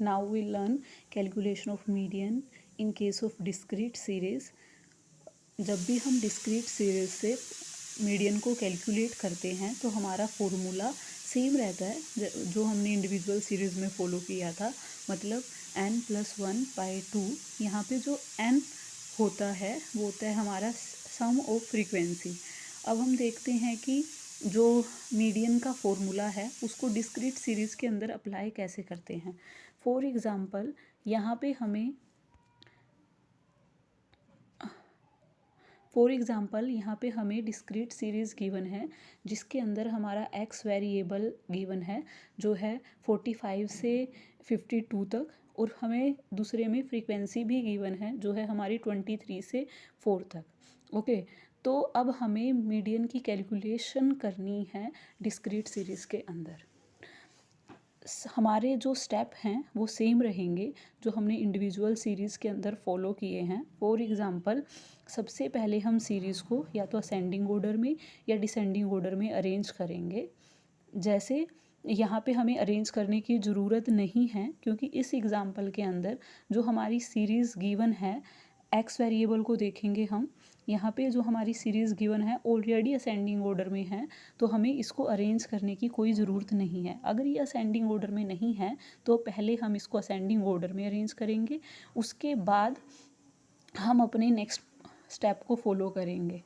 Now we learn calculation of median in case of discrete series. जब भी हम discrete series से median को कैलकुलेट करते हैं तो हमारा फॉर्मूला सेम रहता है जो हमने इंडिविजुअल सीरीज़ में फॉलो किया था, मतलब n+1/2। यहाँ पे जो n होता है वो होता है हमारा सम ऑफ फ्रीक्वेंसी। अब हम देखते हैं कि जो मीडियन का फॉर्मूला है उसको डिस्क्रीट सीरीज़ के अंदर अप्लाई कैसे करते हैं। फॉर एग्ज़ाम्पल यहाँ पे हमें डिस्क्रीट सीरीज़ गिवन है जिसके अंदर हमारा x वेरिएबल गिवन है जो है 45 से 52 तक, और हमें दूसरे में फ्रीक्वेंसी भी गिवन है जो है हमारी 23 से 4 तक। ओके, तो अब हमें मीडियन की कैलकुलेशन करनी है डिस्क्रीट सीरीज़ के अंदर। हमारे जो स्टेप हैं वो सेम रहेंगे जो हमने इंडिविजुअल सीरीज़ के अंदर फॉलो किए हैं। फॉर एग्ज़ाम्पल, सबसे पहले हम सीरीज़ को या तो असेंडिंग ऑर्डर में या डिसेंडिंग ऑर्डर में अरेंज करेंगे। जैसे यहाँ पे हमें अरेंज करने की ज़रूरत नहीं है क्योंकि इस एग्ज़ाम्पल के अंदर जो हमारी सीरीज़ गिवन है, एक्स वेरिएबल को देखेंगे हम, यहाँ पे जो हमारी सीरीज़ गिवन है ऑलरेडी असेंडिंग ऑर्डर में है, तो हमें इसको अरेंज करने की कोई ज़रूरत नहीं है। अगर ये असेंडिंग ऑर्डर में नहीं है तो पहले हम इसको असेंडिंग ऑर्डर में अरेंज करेंगे, उसके बाद हम अपने नेक्स्ट स्टेप को फॉलो करेंगे।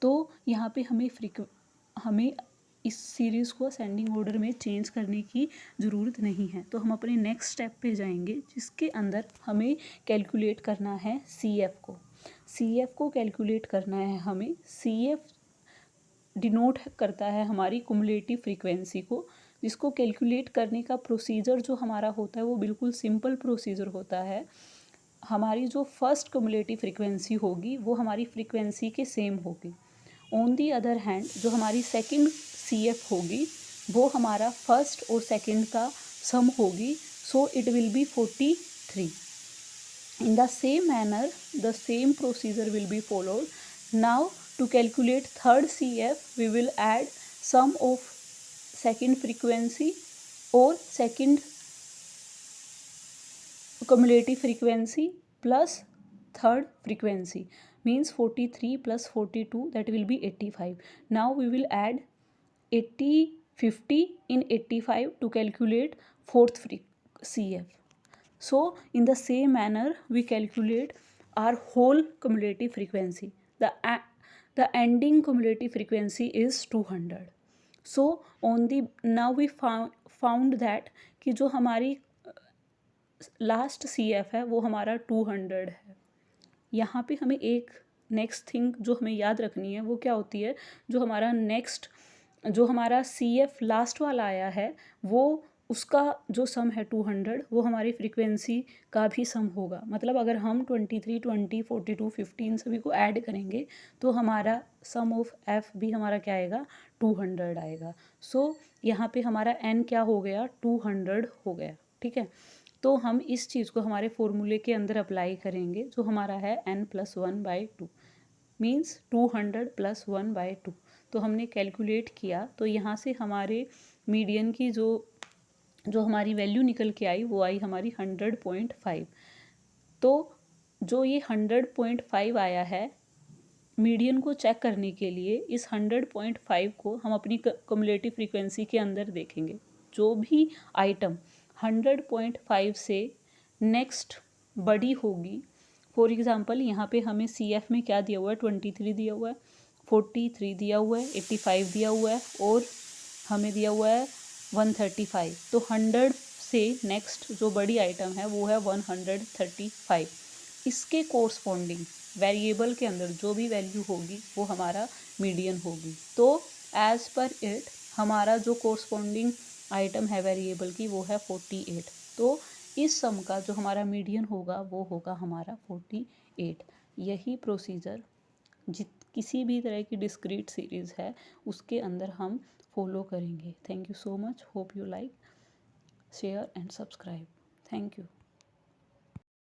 तो यहाँ पे हमें इस सीरीज़ को असेंडिंग ऑर्डर में चेंज करने की ज़रूरत नहीं है। तो हम अपने नेक्स्ट स्टेप पे जाएंगे जिसके अंदर हमें कैलकुलेट करना है सी एफ को कैलकुलेट करना है हमें। सी एफ डिनोट करता है हमारी कुमुलेटिव फ्रीक्वेंसी को, जिसको कैलकुलेट करने का प्रोसीजर जो हमारा होता है वो बिल्कुल सिंपल प्रोसीजर होता है। हमारी जो फर्स्ट कुमुलेटिव फ्रीक्वेंसी होगी वो हमारी फ्रीक्वेंसी के सेम होगी। ऑन दी अदर हैंड जो हमारी सेकंड सी एफ होगी वो हमारा फर्स्ट और सेकंड का सम होगी, so it will be 43। In the same manner, the same procedure will be followed. Now, to calculate third CF, we will add sum of second frequency or second cumulative frequency plus third frequency, means 43 plus 42, that will be 85. Now we will add 50 in 85 to calculate fourth CF. So in the same manner we calculate our whole cumulative frequency. The ending cumulative frequency is 200. So now we found that कि जो हमारी last C F है वो हमारा 200 है। यहाँ पे हमें एक नेक्स्ट थिंग जो हमें याद रखनी है वो क्या होती है, जो हमारा सी एफ लास्ट वाला आया है वो उसका जो सम है 200 वो हमारी फ्रीक्वेंसी का भी सम होगा। मतलब अगर हम 23, 20, 42, 15 सभी को ऐड करेंगे तो हमारा सम ऑफ एफ भी हमारा क्या आएगा, 200 आएगा। सो यहाँ पे हमारा एन क्या हो गया, 200 हो गया। ठीक है, तो हम इस चीज़ को हमारे फॉर्मूले के अंदर अप्लाई करेंगे जो हमारा है n+1/2 मीन्स 200 + 1/2। तो हमने कैलकुलेट किया तो यहाँ से हमारे मीडियन की जो हमारी वैल्यू निकल के आई वो आई हमारी 100.5। तो जो ये 100.5 आया है, मीडियन को चेक करने के लिए इस 100.5 को हम अपनी क्युमुलेटिव फ्रीक्वेंसी के अंदर देखेंगे। जो भी आइटम 100.5 से नेक्स्ट बड़ी होगी, फॉर एग्ज़ाम्पल यहाँ पे हमें सी एफ में क्या दिया हुआ है, 23 दिया हुआ है, 43 दिया हुआ है, 85 दिया हुआ है और हमें दिया हुआ है 135। तो 100 से नेक्स्ट जो बड़ी आइटम है वो है 135। इसके कोरस्पॉन्डिंग वेरिएबल के अंदर जो भी वैल्यू होगी वो हमारा मीडियन होगी। तो एज पर इट हमारा जो कोरस्पॉन्डिंग आइटम है वेरिएबल की वो है 48। तो इस सम का जो हमारा मीडियन होगा वो होगा हमारा 48। यही प्रोसीजर किसी भी तरह की डिस्क्रीट सीरीज़ है उसके अंदर हम फॉलो करेंगे। Thank you so much, hope you like, share and subscribe. Thank you.